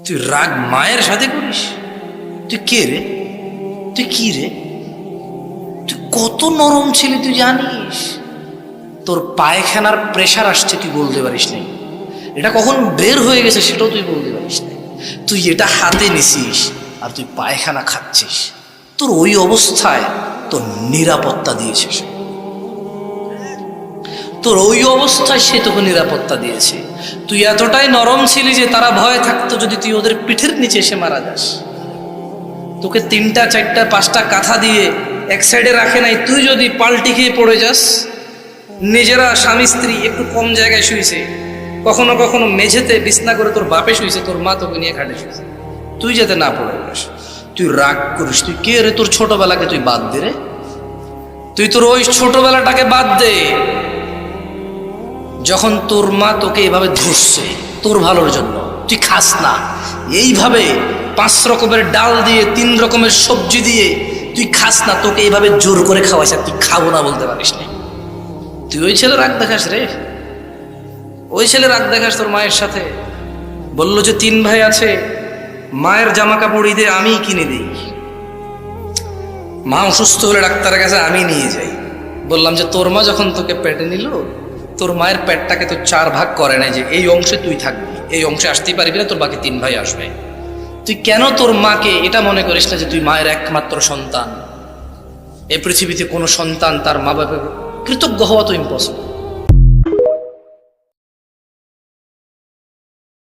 তুই রাগ মায়ের সাথে করিস? তুই কে রে? তুই কি রে? তুই কত নরম ছিলি তুই জানিস? তোর পায়খানার প্রেশার আসছে তুই বলতে পারিস নাই, এটা কখন বের হয়ে গেছে সেটাও তুই বলতে পারিস নাই। তুই এটা হাতে নিছিস আর তুই পায়খানা খাচ্ছিস। তোর ওই অবস্থায় তোর নিরাপত্তা দিয়েছে সে, তোর ওই অবস্থায় সে তোকে নিরাপত্তা দিয়েছে। তুই এতটাই নরম ছিলি যে তারা ভয় থাকতো যদি তুই ওদের পিঠের নিচে এসে মারা যাস। তোকে 3টা 4টা 5টা কাঁথা দিয়ে এক সাইডে রাখে নাই, তুই যদি পাল্টি খেয়ে পড়ে যাস। নিজেরা স্বামী স্ত্রী একটু কম জায়গায় শুয়েছে, কখনো কখনো মেঝেতে বিছনা করে তোর বাপে শুয়েছে, তোর মা তোকে নিয়ে খাটে শুয়েছে, তুই যাতে না পড়ে যাস। তুই রাগ করিস? তুই কে রে? তোর ছোটবেলাকে তুই বাদ দে রে, তুই তোর ওই ছোটবেলাটাকে বাদ দে যখন তোর মা তোকে এভাবে ধরছে তোর ভালোর জন্য। তুই খাস না এইভাবে 5 রকমের ডাল দিয়ে 3 রকমের সবজি দিয়ে, তুই খাস না, তোকে এইভাবে জোর করে খাওয়াইছে, তুই খাবো না বলতে পারিস না। তুই ওই ছেলে রাগ দেখাস রে, ওই ছেলে রাগ দেখাস তোর মায়ের সাথে। বললো যে 3 ভাই আছে, মায়ের জামা কাপড় ঈদে আমিই কিনে দিই, মা অসুস্থ হলে ডাক্তারের কাছে আমি নিয়ে যাই। বললাম যে তোর মা যখন তোকে পেটে নিল, তোর মায়ের পেটটাকে তো 4 ভাগ করে নাই যে এই অংশে তুই থাকবি, এই অংশে আসতেই পারবি না, তোর বাকি 3 ভাই আসবে। তুই কেন তোর মাকে এটা মনে করিস না যে তুই মায়ের একমাত্র সন্তান? এই পৃথিবীতে কোনো সন্তান তার মা বাবার কৃতজ্ঞ হওয়া তো ইম্পসিবল।